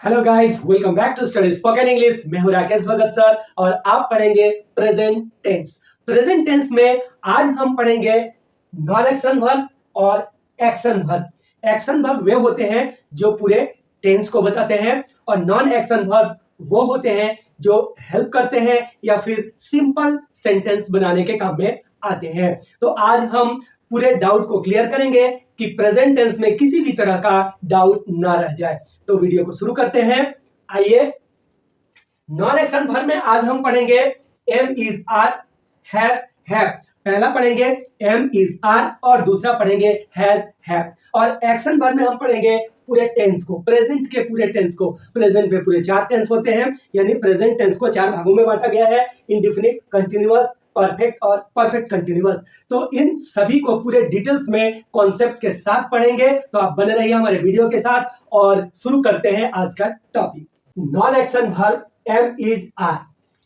Hello guys, welcome back to study spoken English. मैं हूं राकेश भगत sir और आप पढ़ेंगे प्रेजेंट टेंस। प्रेजेंट टेंस में आज हम पढ़ेंगे नॉन एक्शन वर्ब और एक्शन वर्ब। एक्शन वर्ब वे होते हैं जो पूरे टेंस को बताते हैं और नॉन एक्शन वर्ब वो होते हैं जो हेल्प करते हैं या फिर सिंपल सेंटेंस बनाने के काम में आते हैं। तो आज हम पूरे डाउट को क्लियर करेंगे कि प्रेजेंट टेंस में किसी भी तरह का डाउट ना रह जाए। तो वीडियो को शुरू करते हैं। आइए, नॉन एक्शन वर्ब में आज हम पढ़ेंगे am is are, has, have. पहला पढ़ेंगे एम इज आर और दूसरा पढ़ेंगे हैज, हैव। और एक्शन वर्ब में हम पढ़ेंगे पूरे टेंस को, प्रेजेंट के पूरे टेंस को। प्रेजेंट में पूरे 4 टेंस होते हैं, यानी प्रेजेंट टेंस को 4 भागों में बांटा गया है: इंडेफिनिट, कंटीन्यूअस, परफेक्ट और परफेक्ट कंटीन्यूअस। तो इन सभी को पूरे डिटेल्स में कॉन्सेप्ट के साथ पढ़ेंगे। तो आप बने रहिए हमारे वीडियो के साथ और शुरू करते हैं आज का topic. Non action verb am is are,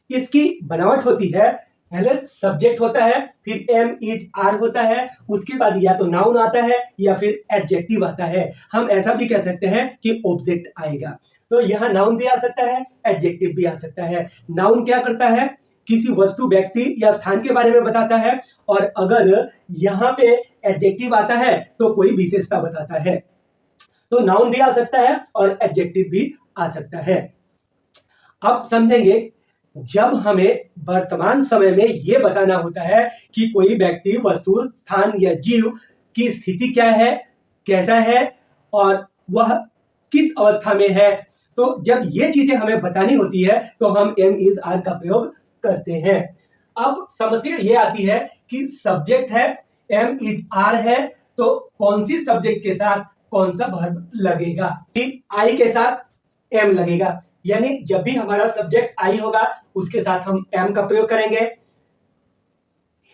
इसकी बनावट होती है, पहले सब्जेक्ट होता है, फिर एम इज आर होता है, उसके बाद या तो नाउन आता है या फिर एडजेक्टिव आता है। हम ऐसा भी कह सकते हैं कि ऑब्जेक्ट आएगा। तो यहाँ नाउन भी आ सकता है, एडजेक्टिव भी आ सकता है। नाउन क्या करता है? किसी वस्तु, व्यक्ति या स्थान के बारे में बताता है, और अगर यहाँ पे एडजेक्टिव आता है तो कोई विशेषता बताता है। तो नाउन भी आ सकता है और एडजेक्टिव भी आ सकता है। अब समझेंगे, जब हमें वर्तमान समय में यह बताना होता है कि कोई व्यक्ति, वस्तु, स्थान या जीव की स्थिति क्या है, कैसा है और वह किस अवस्था में है, तो जब ये चीजें हमें बतानी होती है तो हम एम इज आर का प्रयोग करते हैं। अब समस्या ये आती है कि सब्जेक्ट है, एम इज आर है, तो कौन सी सब्जेक्ट के साथ कौन सा वर्ब लगेगा? आई के साथ एम लगेगा, यानी जब भी हमारा सब्जेक्ट आई होगा उसके साथ हम एम का प्रयोग करेंगे।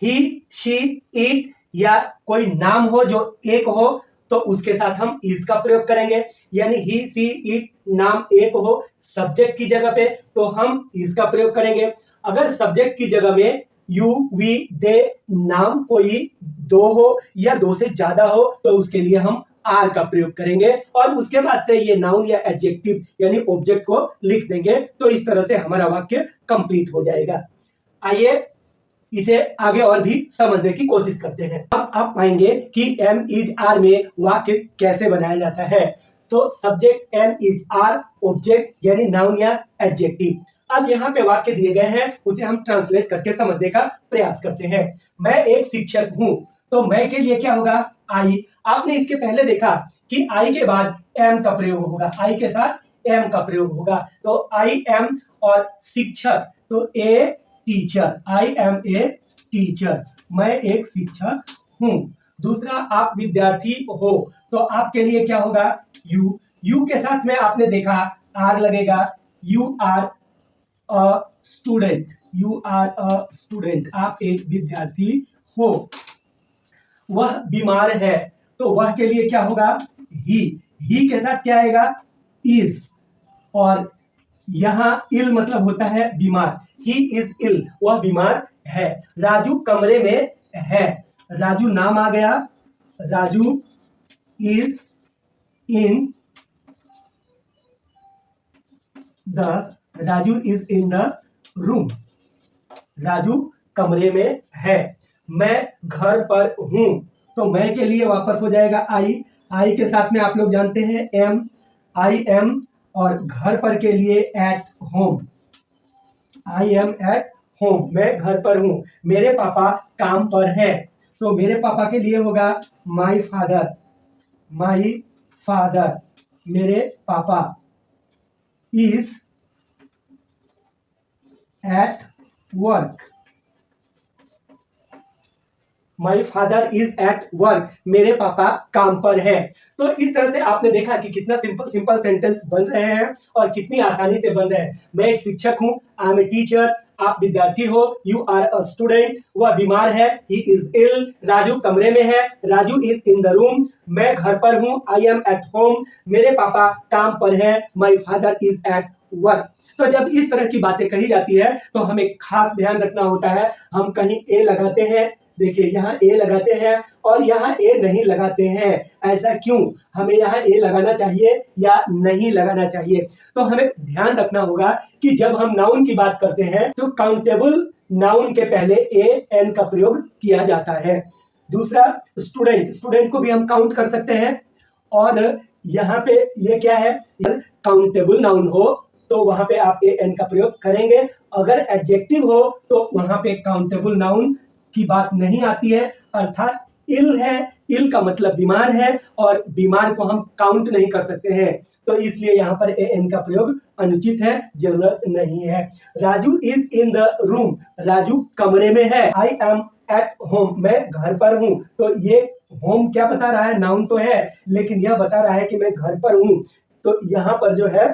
ही, शी, इट या कोई नाम हो जो एक हो तो उसके साथ हम इज का प्रयोग करेंगे, यानी ही, सी, इट नाम एक हो सब्जेक्ट की जगह पे तो हम इज का प्रयोग करेंगे। अगर सब्जेक्ट की जगह में यू, वी, दे नाम कोई दो हो या दो से ज्यादा हो तो उसके लिए हम आर का प्रयोग करेंगे और उसके बाद से ये नाउन या एडजेक्टिव यानी ऑब्जेक्ट को लिख देंगे। तो इस तरह से हमारा वाक्य कंप्लीट हो जाएगा। आइए इसे आगे और भी समझने की कोशिश करते हैं। अब आप पाएंगे कि एम इज आर में वाक्य कैसे बनाया जाता है। तो subject am is are, object यानी नाउन या एडजेक्टिव। अब यहाँ पे वाक्य दिए गए हैं, उसे हम ट्रांसलेट करके समझने का प्रयास करते हैं। मैं एक शिक्षक हूं, तो मैं के लिए क्या होगा? आई। आपने इसके पहले देखा कि आई के बाद एम का प्रयोग होगा, आई के साथ एम का प्रयोग होगा। तो आई एम और शिक्षक, तो a teacher, I am a teacher, मैं एक शिक्षक हूं। दूसरा, आप विद्यार्थी हो, तो आपके लिए क्या होगा? यू। यू के साथ में आपने देखा आर लगेगा, you are a student, you are a student, आप एक विद्यार्थी हो। वह बीमार है, तो वह के लिए क्या होगा? ही के साथ क्या आएगा? इज। और यहां इल मतलब होता है बीमार, ही इज इल, वह बीमार है। राजू कमरे में है, राजू नाम आ गया, Raju is in the room, Raju कमरे में है। मैं घर पर हूं, तो मैं के लिए वापस हो जाएगा आई। आई के साथ में आप लोग जानते हैं एम, आई एम, और घर पर के लिए at home, I am at home, मैं घर पर हूं। मेरे पापा काम पर है, तो मेरे पापा के लिए होगा माई फादर, माई फादर, मेरे पापा is at work, my father is at work, मेरे पापा काम पर है। तो इस तरह से आपने देखा कि कितना सिंपल सेंटेंस बन रहे हैं और कितनी आसानी से बन रहे हैं। मैं एक शिक्षक हूं, आई एम ए टीचर, आप विद्यार्थी हो, यू आर अ स्टूडेंट, वह बीमार है, ही इज इल, राजू कमरे में है, Raju is in the room, मैं घर पर हूं, आई एम एट होम, मेरे पापा काम पर है, my father is at work. तो जब इस तरह की बातें कही जाती है तो हमें खास ध्यान रखना होता है। हम कहीं ए लगाते हैं देखिए यहाँ ए लगाते हैं और यहाँ ए नहीं लगाते हैं, ऐसा क्यों? हमें यहाँ ए लगाना चाहिए या नहीं लगाना चाहिए? तो हमें ध्यान रखना होगा कि जब हम नाउन की बात करते हैं तो काउंटेबल नाउन के पहले ए एन का प्रयोग किया जाता है। दूसरा स्टूडेंट, स्टूडेंट को भी हम काउंट कर सकते हैं और यहाँ पे ये क्या है, काउंटेबल नाउन हो तो वहां पे आप ए एन का प्रयोग करेंगे। अगर एडजेक्टिव हो तो वहां पे काउंटेबल नाउन की बात नहीं आती है, अर्थात इल है, इल का मतलब बीमार है और बीमार को हम काउंट नहीं कर सकते हैं, तो इसलिए यहाँ पर ए एन का प्रयोग अनुचित है, जरूरत नहीं है। Raju is in the room, Raju कमरे में है। आई एम एट होम, मैं घर पर हूं, तो ये होम क्या बता रहा है, नाउन तो है लेकिन यह बता रहा है कि मैं घर पर हूं, तो यहाँ पर जो है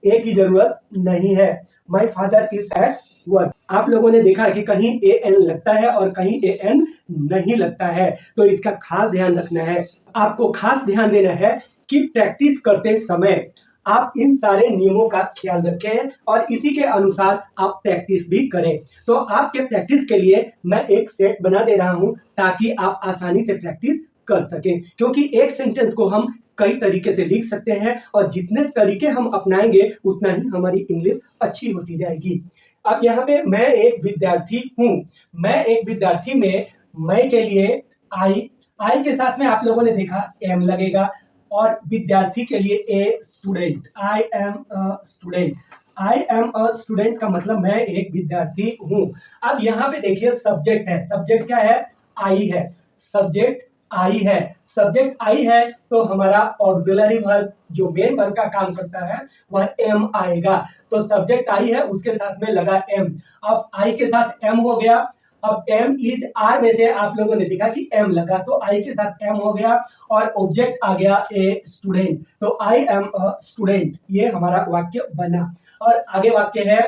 ए की जरूरत नहीं है। My father is at work, आप लोगों ने देखा कि कहीं ए एन लगता है और कहीं ए एन नहीं लगता है, तो इसका खास ध्यान रखना है। आपको खास ध्यान देना है कि प्रैक्टिस करते समय आप इन सारे नियमों का ख्याल रखें और इसी के अनुसार आप प्रैक्टिस भी करें। तो आपके प्रैक्टिस के लिए मैं एक सेट बना दे रहा हूं ताकि आप आसानी से प्रैक्टिस कर सकें, क्योंकि एक सेंटेंस को हम कई तरीके से लिख सकते हैं और जितने तरीके हम अपनाएंगे उतना ही हमारी इंग्लिश अच्छी होती जाएगी। अब यहाँ पे मैं एक विद्यार्थी हूँ, मैं एक विद्यार्थी में मैं के लिए आई, आई के साथ में आप लोगों ने देखा एम लगेगा और विद्यार्थी के लिए a student, I am a student, I am a student का मतलब मैं एक विद्यार्थी हूँ। अब यहाँ पे देखिए सब्जेक्ट है, सब्जेक्ट क्या है, आई है, सब्जेक्ट आई है, सब्जेक्ट आई है तो हमारा ऑक्सिलरी वर्ब जो मेन वर्ब का काम करता है वह एम आएगा, तो सब्जेक्ट आई है उसके साथ में लगा एम। अब आई के साथ एम हो गया, अब एम इज आर में से आप लोगों ने देखा कि एम लगा तो आई के साथ एम हो गया और ऑब्जेक्ट आ गया ए स्टूडेंट, तो आई एम अ स्टूडेंट, ये हमारा वाक्य बना। और आगे वाक्य है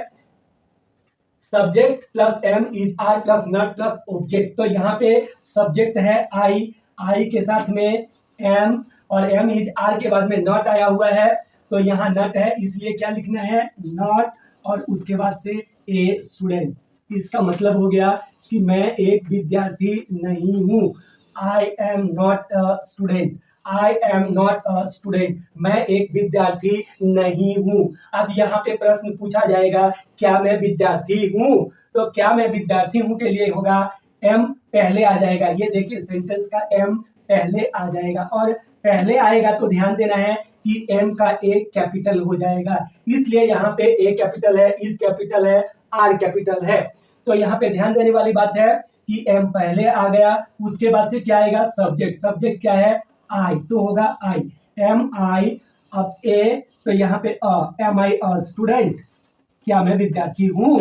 subject plus am is are plus not plus object, तो यहाँ पे सब्जेक्ट है आई, आई के साथ में एम और एम इज आर के बाद में नॉट आया हुआ है, तो यहाँ नॉट है इसलिए क्या लिखना है, नॉट और उसके बाद से ए स्टूडेंट। इसका मतलब हो गया कि मैं एक विद्यार्थी नहीं हूँ, I am not a student, I am not a student, मैं एक विद्यार्थी नहीं हूँ। अब यहाँ पे प्रश्न पूछा जाएगा क्या मैं विद्यार्थी हूँ, तो क्या मैं विद्यार्थी हूँ के लिए होगा एम पहले आ जाएगा, ये देखिए सेंटेंस का एम पहले आ जाएगा और पहले आएगा तो ध्यान देना है कि एम का ए कैपिटल हो जाएगा, इसलिए यहाँ पे ए कैपिटल है, इज कैपिटल है, आर कैपिटल है। तो यहाँ पे ध्यान देने वाली बात है कि एम पहले आ गया, उसके बाद से क्या आएगा, सब्जेक्ट, सब्जेक्ट क्या है, आई, तो होगा आई, एम आई, अब ए तो यहाँ पे एम आई अ स्टूडेंट, क्या मैं विद्यार्थी हूँ,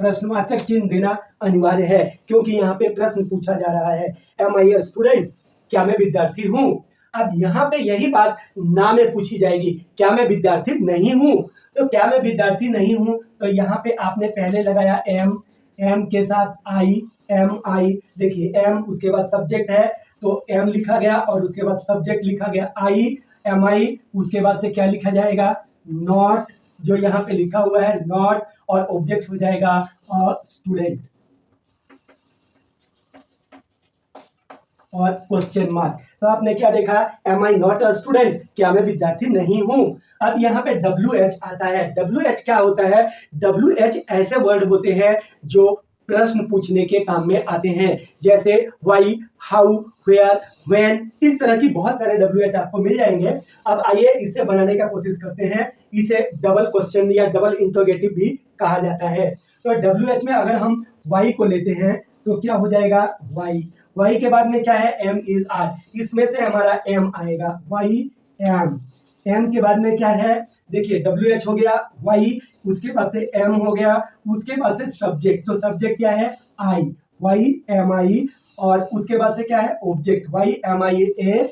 प्रश्नवाचक चिन्ह देना अनिवार्य है क्योंकि यहाँ पे प्रश्न पूछा जा रहा है, एम आई अ स्टूडेंट, क्या मैं विद्यार्थी हूँ। अब यहाँ पे यही बात ना में पूछी जाएगी, क्या मैं विद्यार्थी नहीं हूँ, तो क्या मैं विद्यार्थी नहीं हूँ, तो यहाँ पे आपने पहले लगाया एम, एम के साथ आई, एम आई, देखिए एम उसके बाद सब्जेक्ट है तो एम लिखा गया और उसके बाद सब्जेक्ट लिखा गया आई, एम आई, उसके बाद से क्या लिखा जाएगा, नॉट, जो यहाँ पे लिखा हुआ है नॉट और ऑब्जेक्ट हो जाएगा स्टूडेंट और क्वेश्चन मार्क। तो आपने क्या देखा, am I not a student, क्या मैं विद्यार्थी नहीं हूं। अब यहाँ पे डब्ल्यू एच आता है, डब्ल्यू एच क्या होता है, डब्ल्यू एच ऐसे वर्ड होते हैं जो प्रश्न पूछने के काम में आते हैं, जैसे व्हाई, हाउ, वेयर, व्हेन, इस तरह की बहुत सारे डब्ल्यू एच आपको मिल जाएंगे। अब आइए इसे बनाने का कोशिश करते हैं, इसे डबल क्वेश्चन या डबल इंटरोगेटिव भी कहा जाता है। तो डब्ल्यू एच में अगर हम वाई को लेते हैं तो क्या हो जाएगा, वाई, वाई के बाद में क्या है, एम इज आर, इसमें से हमारा एम आएगा, वाई एम, एम के बाद में क्या है, देखिए डब्ल्यू एच हो गया, वाई, उसके बाद से एम हो गया, उसके बाद से सब्जेक्ट, तो सब्जेक्ट क्या है, आई, वाई एम आई, और उसके बाद से क्या है, object, why am I a,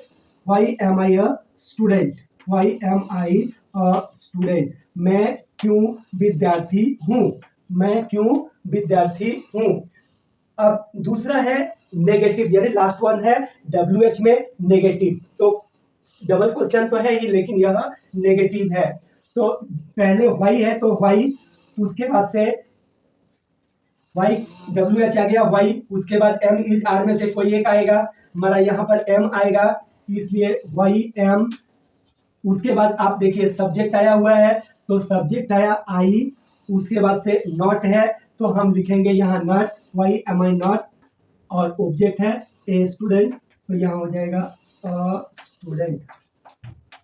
why am I a student, why am I a student, मैं क्यों विद्यार्थी हूँ, मैं क्यों विद्यार्थी हूँ। अब दूसरा है नेगेटिव, यानी लास्ट वन है डब्ल्यू एच में नेगेटिव, तो डबल क्वेश्चन तो है ही लेकिन यह नेगेटिव है, तो पहले वाई है तो वाई, उसके बाद से वाई डब्ल्यू एच आ गया वाई, उसके बाद एम इज आर में से कोई एक आएगा, हमारा यहाँ पर एम आएगा, इसलिए वाई एम। उसके बाद आप देखिए सब्जेक्ट आया हुआ है, तो सब्जेक्ट आया आई, उसके बाद से नॉट है, तो हम लिखेंगे यहाँ not, why am I not, और ऑब्जेक्ट है ए स्टूडेंट, तो यहाँ हो जाएगा स्टूडेंट,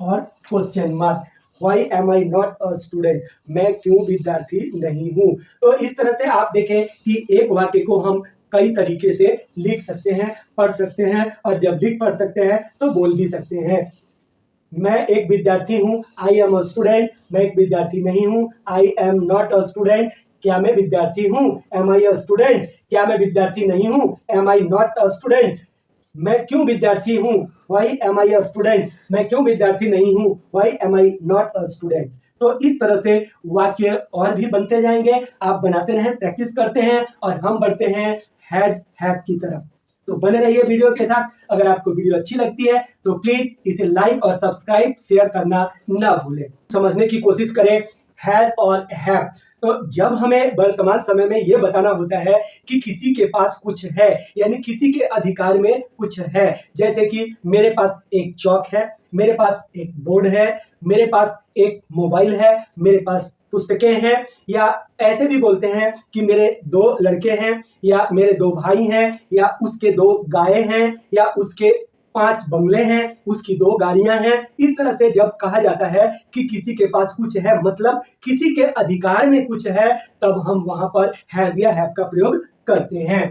और question mark, why am I not a student, मैं क्यों विद्यार्थी नहीं हूँ। तो इस तरह से आप देखें कि एक वाक्य को हम कई तरीके से लिख सकते हैं, पढ़ सकते हैं, और जब लिख पढ़ सकते हैं तो बोल भी सकते हैं। मैं एक विद्यार्थी हूँ, आई एम अ स्टूडेंट, मैं एक विद्यार्थी नहीं हूँ, I am not a student, क्या मैं विद्यार्थी हूँ, एम आई अ स्टूडेंट, क्या मैं विद्यार्थी नहीं हूँ, am I not a student, मैं क्यों विद्यार्थी हूँ, why am I a student, मैं क्यों विद्यार्थी नहीं हूँ, why am I not a student. तो इस तरह से वाक्य और भी बनते जाएंगे, आप बनाते रहें, प्रैक्टिस करते हैं, और हम बढ़ते हैं हैज हैव की तरफ। तो बने रहिए वीडियो के साथ। अगर आपको वीडियो अच्छी लगती है तो प्लीज इसे लाइक और सब्सक्राइब शेयर करना ना भूलें। समझने की कोशिश करें हैज और हैव। तो जब हमें वर्तमान समय में यह बताना होता है कि किसी के पास कुछ है, यानी किसी के अधिकार में कुछ है, जैसे कि मेरे पास एक चौक है, मेरे पास एक बोर्ड है, मेरे पास एक मोबाइल है, मेरे पास पुस्तकें हैं, या ऐसे भी बोलते हैं कि मेरे दो लड़के हैं, या मेरे दो भाई हैं, या उसके दो गायें हैं, या उसके 5 बंगले हैं, उसकी 2 गाड़ियां हैं। इस तरह से जब कहा जाता है कि किसी के पास कुछ है, मतलब किसी के अधिकार में कुछ है, तब हम वहां पर हैज या हैव का प्रयोग करते हैं।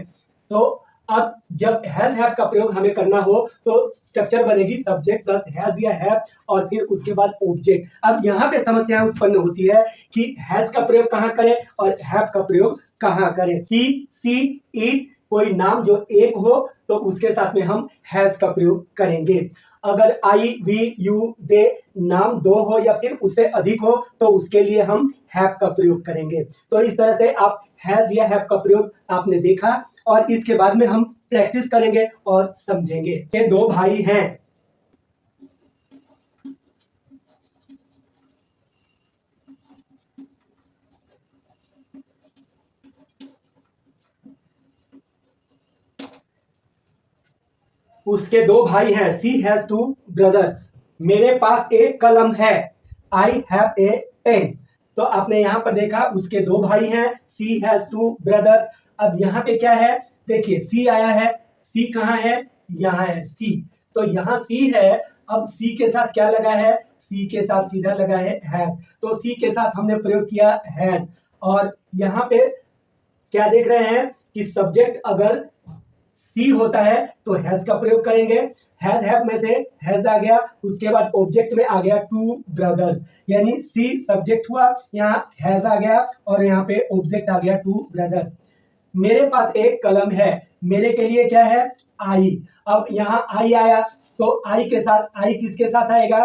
तो अब जब हैज हैव का प्रयोग हमें करना हो तो स्ट्रक्चर बनेगी सब्जेक्ट प्लस हैज या हैव, और फिर उसके बाद ऑब्जेक्ट। अब यहाँ पे समस्या उत्पन्न होती है कि हैज का प्रयोग कहाँ करें और हैव का प्रयोग कहाँ करें। ही, सी, इट, कोई नाम जो एक हो तो उसके साथ में हम हैज का प्रयोग करेंगे। अगर आई, वी, यू, दे नाम 2 हो या फिर उससे अधिक हो तो उसके लिए हम हैव का प्रयोग करेंगे। तो इस तरह से आप हैज या हैव का प्रयोग आपने देखा, और इसके बाद में हम प्रैक्टिस करेंगे और समझेंगे। ये 2 भाई हैं, उसके 2 भाई हैं, सी हैज 2 ब्रदर्स, मेरे पास एक कलम है, आई हैव ए पेन। तो आपने यहां पर देखा उसके 2 भाई हैं, सी हैज 2 ब्रदर्स। अब यहां पे क्या है, देखिए सी आया है, सी कहां है, यहां है सी, तो यहां सी है। अब सी के साथ क्या लगा है, सी के साथ सीधा लगा है हैज, तो सी के साथ हमने प्रयोग किया हैज। और यहां पे क्या देख रहे हैं कि सब्जेक्ट अगर सी होता है तो हैज का प्रयोग करेंगे, हैज हैव में से हैज आ गया, उसके बाद ऑब्जेक्ट में आ गया 2 ब्रदर्स, यानी सी सब्जेक्ट हुआ, यहाँ हैज आ गया, और यहाँ पे ऑब्जेक्ट आ गया 2 ब्रदर्स। मेरे पास एक कलम है, मेरे के लिए क्या है, आई। अब यहाँ आई आया, तो आई के साथ, आई किसके साथ आएगा,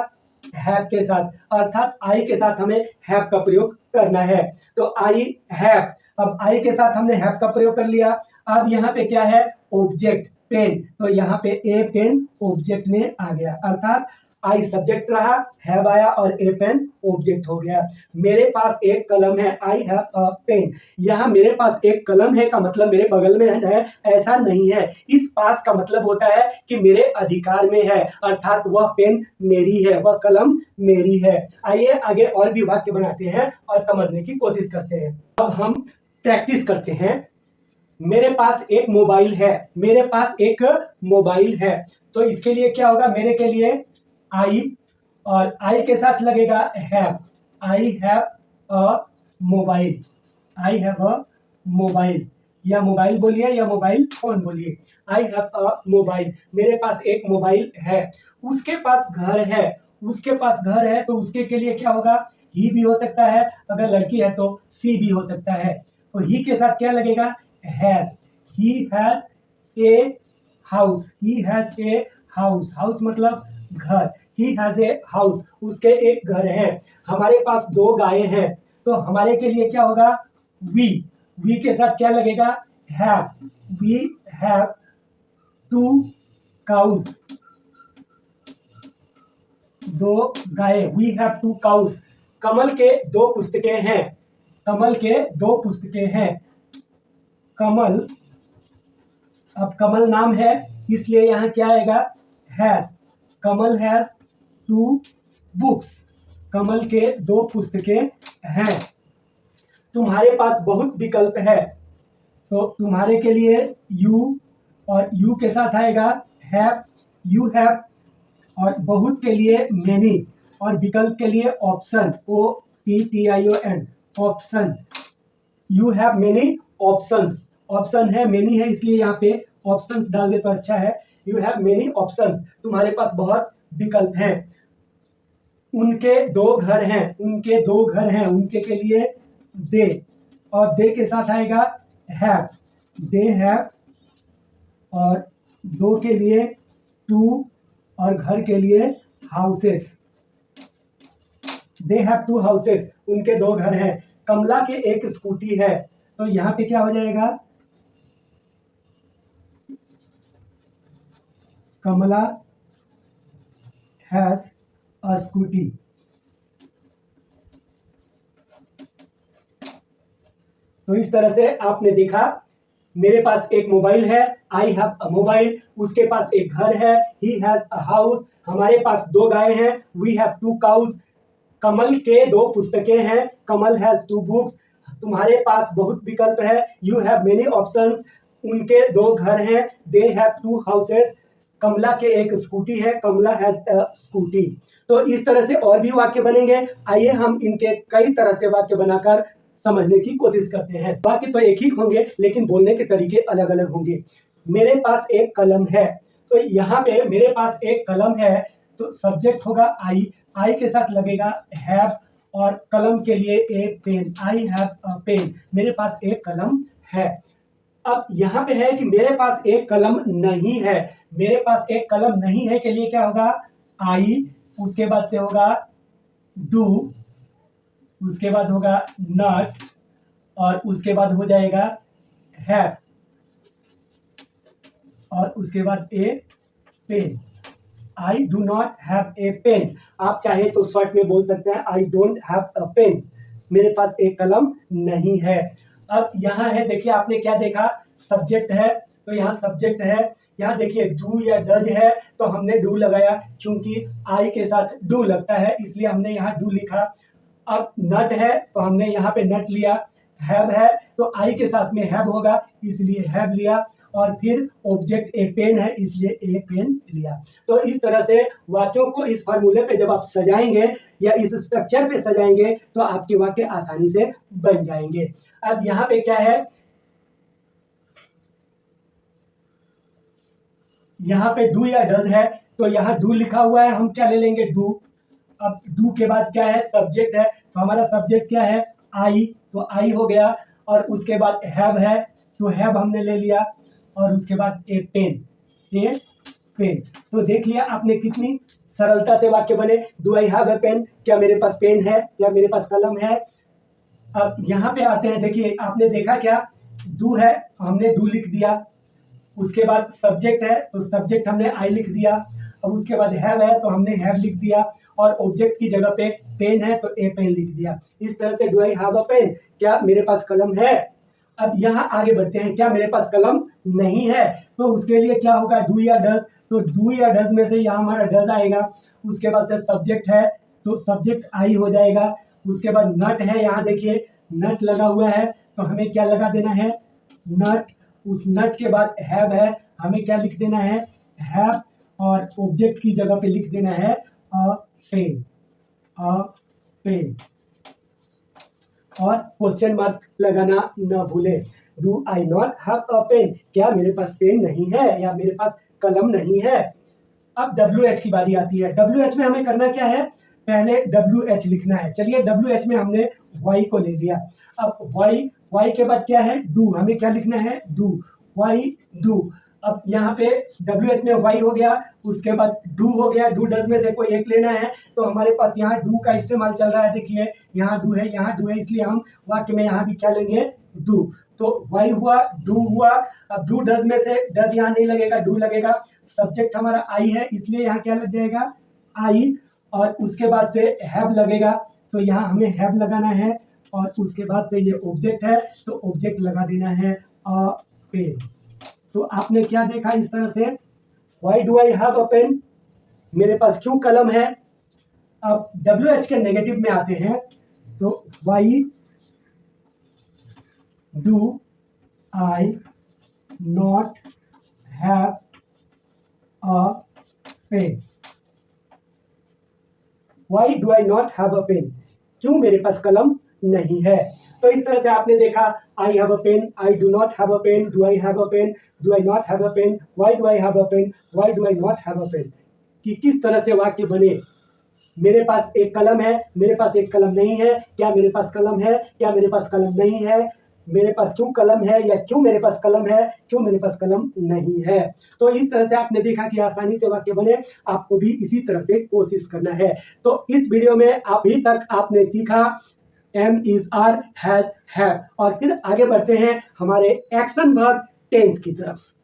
हैव के साथ, अर्थात आई के साथ हमें हैव का प्रयोग करना है। तो आई हैव, अब आई के साथ हमने हैव का प्रयोग कर लिया। अब यहाँ पे क्या है, ऑब्जेक्ट पेन, तो यहाँ पे ए पेन ऑब्जेक्ट में आ गया, अर्थात आई सब्जेक्ट रहा, हैव आया, और ए पेन ऑब्जेक्ट हो गया। मेरे पास एक कलम है, आई हैव अ पेन। यहाँ मेरे पास एक कलम है का मतलब मेरे बगल में है, ऐसा नहीं है। इस पास का मतलब होता है कि मेरे अधिकार में है, अर्थात वह पेन मेरी है, वह कलम मेरी है। आइए आगे और भी वाक्य बनाते हैं और समझने की कोशिश करते हैं। अब हम प्रैक्टिस करते हैं। मेरे पास एक मोबाइल है, मेरे पास एक मोबाइल है, तो इसके लिए क्या होगा, मेरे के लिए आई, और आई के साथ लगेगा have, I have a mobile, I have a mobile, या मोबाइल बोलिए या मोबाइल फोन बोलिए, आई हैव अ मोबाइल, मेरे पास एक मोबाइल है। उसके पास घर है, उसके पास घर है, तो उसके के लिए क्या होगा, ही भी हो सकता है, अगर लड़की है तो सी भी हो सकता है। तो ही के साथ क्या लगेगा, has, he has a house, he has a house, house मतलब घर, ही हैज ए हाउस, उसके एक घर है। हमारे पास 2 गायें हैं, तो हमारे के लिए क्या होगा, वी, वी के साथ क्या लगेगा, हैव, वी हैव 2 काउज, 2 गायें, वी हैव 2 काउज। कमल के 2 पुस्तकें हैं, कमल के 2 पुस्तकें हैं, कमल, अब कमल नाम है इसलिए यहाँ क्या आएगा, हैज, कमल हैज 2 बुक्स, कमल के 2 पुस्तकें हैं। तुम्हारे पास बहुत विकल्प है, तो तुम्हारे के लिए यू, और यू के साथ आएगा हैव, यू हैव, और बहुत के लिए मेनी, और विकल्प के लिए option, OPTION, option, you have many options, option है मेनी है इसलिए यहाँ पे ऑप्शंस डाल दे तो अच्छा है, यू हैव मेनी ऑप्शंस, तुम्हारे पास बहुत विकल्प हैं। उनके 2 घर हैं, उनके 2 घर हैं, उनके के लिए दे, और दे के साथ आएगा हैव, दे हैव, और 2 के लिए 2, और घर के लिए हाउसेस, दे हैव 2 हाउसेस, उनके 2 घर हैं। कमला के 1 स्कूटी है, तो यहाँ पे क्या हो जाएगा, कमला हैज अ स्कूटी। तो इस तरह से आपने देखा, मेरे पास एक मोबाइल है, आई हैव अ मोबाइल, उसके पास एक घर है, ही हैज अ हाउस, हमारे पास 2 गाय हैं, वी हैव 2 काउज, कमल के 2 पुस्तकें हैं, कमल हैज 2 बुक्स, तुम्हारे पास बहुत विकल्प है, यू हैव मेनी ऑप्शंस, उनके 2 घर हैं, दे हैव 2 हाउसेस, कमला के 1 स्कूटी है, कमला हैज अ स्कूटी। तो इस तरह से और भी वाक्य बनेंगे, आइए हम इनके कई तरह से वाक्य बनाकर समझने की कोशिश करते हैं। वाक्य तो एक ही होंगे लेकिन बोलने के तरीके अलग अलग होंगे। मेरे पास एक कलम है, तो यहाँ पे मेरे पास एक कलम है, तो सब्जेक्ट होगा आई, आई के साथ लगेगा हैव, और कलम के लिए a pen, I have a pen, मेरे पास एक कलम है। अब यहाँ पे है कि मेरे पास एक कलम नहीं है, मेरे पास एक कलम नहीं है के लिए क्या होगा, आई, उसके बाद से होगा डू, उसके बाद होगा नॉट, और उसके बाद हो जाएगा हैव, और उसके बाद a pen, I do not have a pen. आप चाहे तो शॉर्ट में बोल सकते हैं I don't have a pen, मेरे पास एक कलम नहीं है। अब यहाँ है, देखिए आपने क्या देखा, सब्जेक्ट है, तो यहाँ सब्जेक्ट है, यहाँ देखिए डू या डज है, तो हमने डू लगाया, क्योंकि आई के साथ डू लगता है इसलिए हमने यहाँ डू लिखा। अब नट है तो हमने यहाँ पे नट लिया, हैव है तो आई के साथ में हैव होगा इसलिए हैव लिया, और फिर ऑब्जेक्ट ए पेन है इसलिए ए पेन लिया। तो इस तरह से वाक्यों को इस फार्मूले पे जब आप सजाएंगे या इस स्ट्रक्चर पे सजाएंगे तो आपके वाक्य आसानी से बन जाएंगे। अब यहाँ पे क्या है, यहाँ पे डू या डज है, तो यहाँ डू लिखा हुआ है, हम क्या ले लेंगे, डू। अब डू के बाद क्या है, सब्जेक्ट है, तो हमारा सब्जेक्ट क्या है, आई, तो आई हो गया, और उसके बाद हैव है, तो हैव हमने ले लिया, और उसके बाद ए पेन, ए पेन। तो देख लिया आपने कितनी सरलता से वाक्य बने। Do I have a pen, क्या मेरे पास पेन है या मेरे पास कलम है। अब यहाँ पे आते हैं, देखिए आपने देखा क्या, डू है हमने डू लिख दिया, उसके बाद सब्जेक्ट है तो सब्जेक्ट हमने आई लिख दिया, अब उसके बाद हैव है तो हमने हैव लिख दिया, और ऑब्जेक्ट की जगह पे पेन है तो ए पेन लिख दिया। इस तरह से do I have a pen, क्या मेरे पास कलम है। अब यहाँ आगे बढ़ते हैं, क्या मेरे पास कलम नहीं है, तो उसके लिए क्या होगा, डू या डज, तो डू या डज में से यहाँ हमारा डज आएगा, उसके बाद से सब्जेक्ट है तो सब्जेक्ट आई हो जाएगा, उसके बाद नट है, यहाँ देखिए नट लगा हुआ है तो हमें क्या लगा देना है, नट, उस नट के बाद हैव है, हमें क्या लिख देना है, हैव, और ऑब्जेक्ट की जगह पे लिख देना है अ पेन, अ पेन, और क्वेश्चन मार्क लगाना न भूले। Do I not have a pen, क्या मेरे पास पेन नहीं है या मेरे पास कलम नहीं है। अब WH की बारी आती है। WH में हमें करना क्या है, पहले WH लिखना है। चलिए WH में हमने Y को ले लिया। अब Y के बाद क्या है, डू, हमें क्या लिखना है, डू, Y डू। अब यहाँ पे WH में Y हो गया, उसके बाद डू हो गया, डू डज में से कोई एक लेना है, तो हमारे पास यहाँ डू का इस्तेमाल चल रहा है, देखिए यहाँ डू है, यहाँ डू है, इसलिए हम वाक्य में यहाँ भी क्या लेंगे, डू। तो Y हुआ, डू हुआ। अब डू डज में से डज यहाँ नहीं लगेगा, डू लगेगा, सब्जेक्ट हमारा आई है इसलिए यहाँ क्या लग जाएगा, आई, और उसके बाद से हैव लगेगा, तो यहाँ हमें हैव लगाना है, और उसके बाद से ये ऑब्जेक्ट है तो ऑब्जेक्ट लगा देना है अ पेन। तो आपने क्या देखा इस तरह से, why do I have a pen, मेरे पास क्यों कलम है। अब WH के नेगेटिव में आते हैं, तो why do I not have a pen, why do I not have a pen, क्यों मेरे पास कलम नहीं है। तो इस तरह से आपने देखा, I have a pen, I do not have a pen, do I have a pen, do I not have a pen, why do I have a pen, why do I not have a pen, कि किस तरह से वाक्य बने। मेरे पास एक कलम है, मेरे पास एक कलम नहीं है, क्या मेरे पास कलम है, क्या मेरे पास कलम नहीं है, मेरे पास क्यों कलम है, या क्यों मेरे पास कलम है, क्यों मेरे पास कलम नहीं है। तो इस तरह से आपने देखा कि आसानी से वाक्य बने, आपको भी इसी तरह से कोशिश करना है। तो इस वीडियो में अभी तक आपने सीखा am, is, are, has, have, और फिर आगे बढ़ते हैं हमारे एक्शन वर्ब टेंस की तरफ।